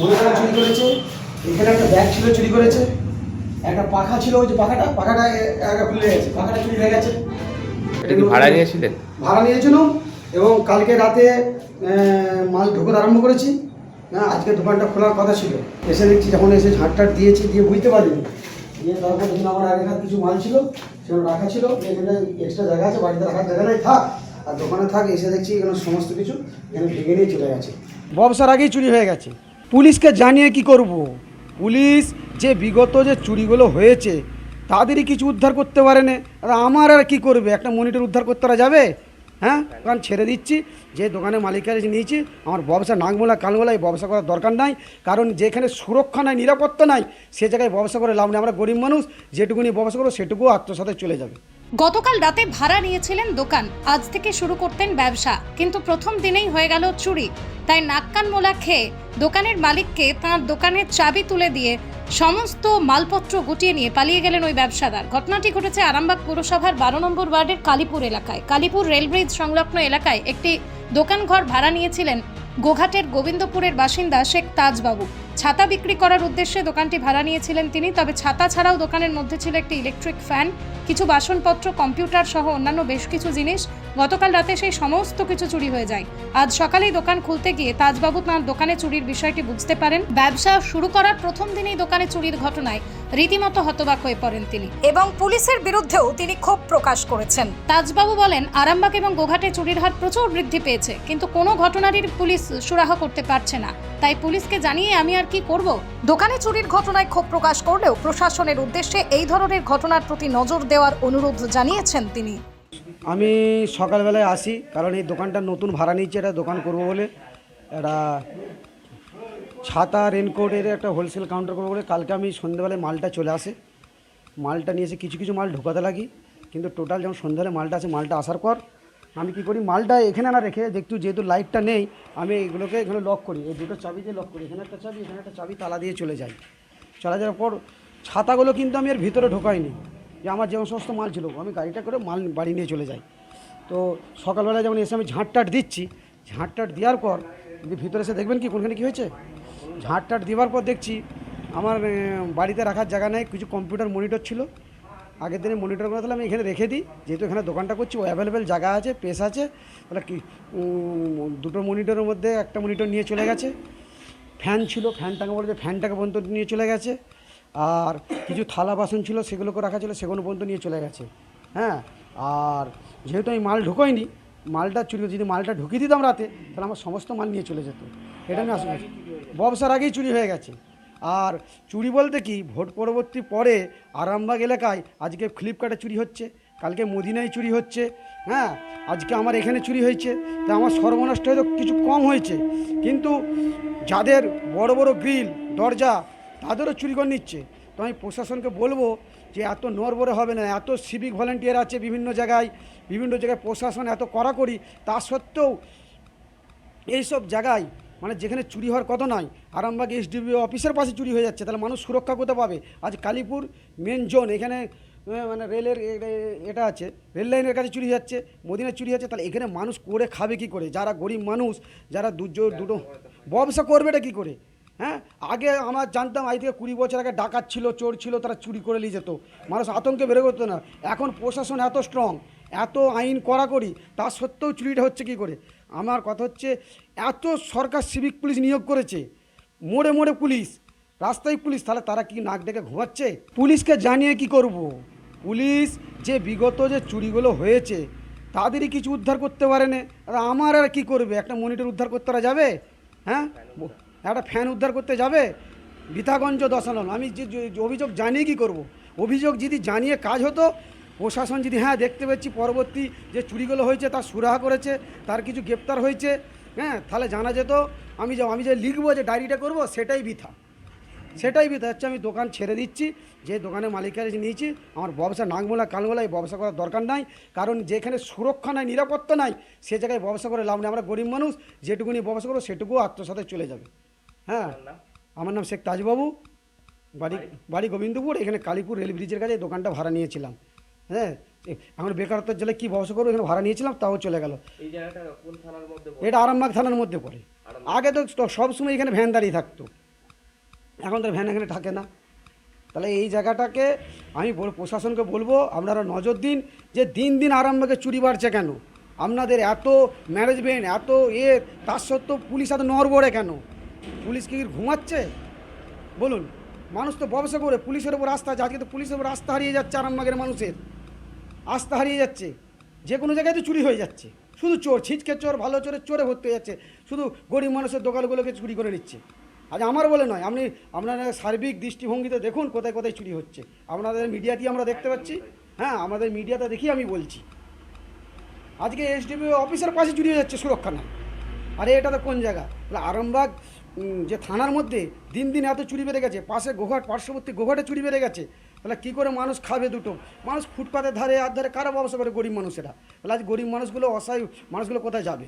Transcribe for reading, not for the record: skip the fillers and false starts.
মহিলারা চুরি করেছে, এখানে একটা ব্যাগ ছিল চুরি করেছে, একটা পাখা ছিল, ওই যে পাখাটা একটা খুলে গেছে, পাখাটা চুরি হয়ে গেছে। এটা কি ভাড়া নিয়েছিলেন? ভাড়া নিয়েছিলাম এবং কালকে রাতে মাল ঢোকাতে আরম্ভ করেছি। হ্যাঁ, আজকে দোকানটা খোলার কথা ছিল, এসে দেখছি যখন এসে ঝাঁটটাট দিয়েছি, দিয়ে বুঝতে পারিনি, দিয়ে তারপর যখন আমার আগেকার কিছু মাল ছিল সেগুলো রাখা ছিল, এখানে এক্সট্রা জায়গা আছে, বাড়িতে রাখার জায়গা নাই, থাক আর দোকানে থাক। এসে দেখছি এখানে সমস্ত কিছু এখানে ভেঙে নিয়ে চলে গেছে। ব্যবসার আগেই চুরি হয়ে গেছে। পুলিশকে জানিয়ে কি করব? পুলিশ যে বিগত যে চুরিগুলো হয়েছে তাদেরই কিছু উদ্ধার করতে পারে না, আর আমার আর কী করবে? একটা মনিটর উদ্ধার করতে যাবে? হ্যাঁ, কারণ ছেড়ে দিচ্ছি, যে দোকানের মালিকের নিয়েছি, আমার ব্যবসা নাকমোলা কালমোলা এই ব্যবসা করার দরকার নাই। কারণ যেখানে সুরক্ষা নাই, নিরাপত্তা নাই, সে জায়গায় ব্যবসা করে লাভ নেই। আমরা গরিব মানুষ, যেটুকুনি ব্যবসা করবো সেটুকু আত্মসাতে চলে যাবে। গতকাল রাতে ভাড়া নিয়েছিলেন দোকান, আজ থেকে শুরু করতেন ব্যবসা, কিন্তু প্রথম দিনেই হয়ে গেল চুরি। তাই নাক্কান মোলা খেয়ে দোকানের মালিককে তাঁর দোকানের চাবি তুলে দিয়ে সমস্ত মালপত্র গুটিয়ে নিয়ে পালিয়ে গেলেন ওই ব্যবসাদার। ঘটনাটি ঘটেছে আরামবাগ পৌরসভার 12 নম্বর ওয়ার্ডের কালীপুর এলাকায়। কালীপুর রেলব্রিজ সংলগ্ন এলাকায় একটি দোকানঘর ভাড়া নিয়েছিলেন গোঘাটের গোবিন্দপুরের বাসিন্দা শেখ তাজবাবু। ছাতা বিক্রি করার উদ্দেশ্যে দোকানটি ভাড়া নিয়েছিলেন তিনি। তবে ছাতা ছাড়াও দোকানের মধ্যে ছিল একটি ইলেকট্রিক ফ্যান, কিছু বাসনপত্র, কম্পিউটার সহ অন্যান্য বেশ কিছু জিনিস। গতকাল রাতে সেই সমস্ত কিছু চুরি হয়ে যায়। আজ সকালেই দোকান খুলতে গিয়ে তাজবাবু তাঁর দোকানে চুরির বিষয়টি বুঝতে পারেন। ব্যবসা শুরু করার প্রথম দিনেই দোকানে চুরির ঘটনায় রীতিমতো হতবাক হয়ে পড়েন তিনি এবং পুলিশের বিরুদ্ধেও তিনি ক্ষোভ প্রকাশ করেছেন। তাজবাবু বলেন, আরামবাগ এবং গোঘাটে চুরির হার প্রচুর বৃদ্ধি পেয়েছে, কিন্তু কোনো ঘটনারই পুলিশ সুরাহা করতে পারছে না। তাই পুলিশকে জানিয়ে আমি আর কি করব? দোকানে চুরির ঘটনায় ক্ষোভ প্রকাশ করলেও প্রশাসনের উদ্দেশ্যে এই ধরনের ঘটনার প্রতি নজর দেওয়ার অনুরোধ জানিয়েছেন তিনি। আমি সকালবেলায় আসি, কারণ এই দোকানটা নতুন ভাড়া নিয়েছি, এটা দোকান করবো বলে, একটা ছাতা রেনকোটের একটা হোলসেল কাউন্টার করবো বলে। কালকে আমি সন্ধ্যাবেলায় মালটা চলে আসে, মালটা নিয়ে এসে কিছু কিছু মাল ঢোকাতে লাগি, কিন্তু টোটাল যখন সন্ধ্যাবেলায় মালটা আসে, মালটা আসার পর আমি কী করি, মালটা এখানে না রেখে যেহেতু লাইটটা নেই, আমি এগুলোকে এখানে লক করি, এই দুটো চাবি দিয়ে লক করি, এখানে একটা চাবি, এখানে একটা চাবি, তালা দিয়ে চলে যাই। চলে যাওয়ার পর ছাতাগুলো কিন্তু আমি এর ভিতরে ঢোকাইনি, যে আমার যে সমস্ত মাল ছিল আমি গাড়িটা করে মাল বাড়ি নিয়ে চলে যাই। তো সকালবেলা যেমন এসে আমি ঝাঁটটাট দিচ্ছি, ঝাঁটটাট দেওয়ার পর ভিতরে এসে দেখবেন কি কোনখানে কী হয়েছে। ঝাঁটটাট দেওয়ার পর দেখছি আমার বাড়িতে রাখার জায়গা নেই, কিছু কম্পিউটার মনিটর ছিল, আগের দিনে মনিটরগুলো তাহলে আমি এখানে রেখে দিই, যেহেতু এখানে দোকানটা করছি, ও অ্যাভেলেবেল জায়গা আছে, পেস আছে, তাহলে কি দুটো মনিটরের মধ্যে একটা মনিটর নিয়ে চলে গেছে। ফ্যান ছিল, ফ্যানটাকে বলছে ফ্যানটাকে পর্যন্ত নিয়ে চলে গেছে। আর কিছু থালা বাসন ছিল, সেগুলোকে রাখা ছিল, সেগুলো পর্যন্ত নিয়ে চলে গেছে। হ্যাঁ, আর যেহেতু আমি মাল ঢুকোইনি, মালটা চুরি, যদি মালটা ঢুকিয়ে দিতাম রাতে, তাহলে আমার সমস্ত মাল নিয়ে চলে যেত। এটা আমি আসলে ব্যবসার আগেই চুরি হয়ে গেছে। আর চুরি বলতে কি, ভোট পরবর্তী পরে আরামবাগ এলাকায় আজকে ফ্লিপকার্টে চুরি হচ্ছে, কালকে মদিনায় চুরি হচ্ছে, হ্যাঁ, আজকে আমার এখানে চুরি হয়েছে। তা আমার সর্বনষ্ট হয়তো কিছু কম হয়েছে, কিন্তু যাদের বড় বড় গ্রিল দরজা তাদেরও চুরি করে নিচ্ছে। তো আমি প্রশাসনকে বলবো যে এত নড়বড়ে হবে না, এত সিভিক ভলেন্টিয়ার আছে বিভিন্ন জায়গায়, প্রশাসন এত কড়াকড়ি, তা সত্ত্বেও এইসব জায়গায় মানে যেখানে চুরি হওয়ার কথা নয়, আরামবাগ এসডিপিও অফিসের পাশে চুরি হয়ে যাচ্ছে, তাহলে মানুষ সুরক্ষা কোথায় পাবে? আজ কালীপুর মেন জোন, এখানে মানে রেলের এটা আছে, রেল লাইনের কাছে চুরি যাচ্ছে, মদিনায় চুরি হচ্ছে, তাহলে এখানে মানুষ করে খাবে কি করে? যারা গরিব মানুষ, যারা দুটো ব্যবসা করবেটা কি করে? হ্যাঁ, আগে আমরা জানতাম, আজ থেকে 20 বছর আগে ডাকাত ছিল, চোর ছিল, তারা চুরি করে নিয়ে যেত, মানুষ আতঙ্কে বেরো করতো না। এখন প্রশাসন এত স্ট্রং, এত আইন কড়াকড়ি, তা সত্ত্বেও চুরিটা হচ্ছে কি করে? আমার কথা হচ্ছে, এত সরকার সিভিক পুলিশ নিয়োগ করেছে, মোড়ে মোড়ে পুলিশ, রাস্তায় পুলিশ, তাহলে তারা কি নাক ডেকে ঘুমাচ্ছে? পুলিশকে জানিয়ে কি করব? পুলিশ যে বিগত যে চুরিগুলো হয়েছে তাদেরই কিছু উদ্ধার করতে পারে না, আর আমার আর কী করবে? একটা মনিটর উদ্ধার করতে যাবে? হ্যাঁ, একটা ফ্যান উদ্ধার করতে যাবে? বিথাগঞ্জ দশানন, আমি যে অভিযোগ জানিয়ে কি করব? অভিযোগ যদি জানিয়ে কাজ হতো, প্রশাসন যদি হ্যাঁ দেখতে পাচ্ছি পরবর্তী যে চুরিগুলো হয়েছে তার সুরাহা করেছে, তার কিছু গ্রেপ্তার হয়েছে, হ্যাঁ, তাহলে জানা যেত। আমি যে লিখবো, যে ডায়েরিটা করব, সেটাই বৃথা হচ্ছে। আমি দোকান ছেড়ে দিচ্ছি, যে দোকানের মালিকের নিয়েছি, আমার ব্যবসা নাকমোলা কালমোলা এই ব্যবসা করার দরকার নাই। কারণ যেখানে সুরক্ষা নাই, নিরাপত্তা নাই, সে জায়গায় ব্যবসা করে লাভ নেই। আমরা গরিব মানুষ, যেটুকুনি ব্যবসা করবো সেটুকু আত্মসাতে চলে যাবে। হ্যাঁ, আমার নাম শেখ তাজবাবু, বাড়ি গোবিন্দপুর, এখানে কালীপুর রেল ব্রিজের কাছে দোকানটা ভাড়া নিয়েছিলাম। হ্যাঁ, এখন বেকারত্বের জেলে কী ব্যবসা করবো, এখানে ভাড়া নিয়েছিলাম, তাও চলে গেল। এই জায়গাটা কোন থানার মধ্যে পড়ে? এটা আরামবাগ থানার মধ্যে পড়ে। আগে তো সবসময় এখানে ভ্যান দাঁড়িয়ে থাকতো, এখন তার ভ্যান এখানে থাকে না। তাহলে এই জায়গাটাকে আমি প্রশাসনকে বলবো, আপনারা নজর দিন যে দিন দিন আরামবাগে চুরি বাড়ছে কেন। আপনাদের এত ম্যানেজমেন্ট এত তার সত্ত্বেও পুলিশ এত নড়বড়ে কেন? পুলিশ কি ঘুমাচ্ছে বলুন? মানুষ তো ব্যবসা করে, পুলিশের ওপর আস্থা আছে। আজকে তো পুলিশের ওপর আস্থা হারিয়ে যাচ্ছে, আরামবাগের মানুষের আস্থা হারিয়ে যাচ্ছে। যে কোনো জায়গায় তো চুরি হয়ে যাচ্ছে, শুধু চোর, ছিচকে চোর, ভালো চোরের চোরে ভর্তি হয়ে যাচ্ছে, শুধু গরিব মানুষের দোকানগুলোকে চুরি করে নিচ্ছে। আজ আমার বলে নয়, আপনি আপনারা সার্বিক দৃষ্টিভঙ্গিতে দেখুন কোথায় কোথায় চুরি হচ্ছে। আপনাদের মিডিয়াতেই আমরা দেখতে পাচ্ছি, হ্যাঁ আমাদের মিডিয়াতে দেখি আমি বলছি। আজকে এসডিপি অফিসের পাশে চুরি হয়ে যাচ্ছে, সুরক্ষা নাই। আরে এটা তো কোন জায়গা? তাহলে আরামবাগ যে থানার মধ্যে দিন দিন এত চুরি বেড়ে গেছে, পাশে গোঘাট, পার্শ্ববর্তী গোঘাটে চুরি বেড়ে গেছে। তাহলে কী করে মানুষ খাবে দুটো? মানুষ ফুটপাতের ধারে আর ধারে কারা ব্যবসা করে? গরিব মানুষেরা। তাহলে আজ গরিব মানুষগুলো, অসহায় মানুষগুলো কোথায় যাবে?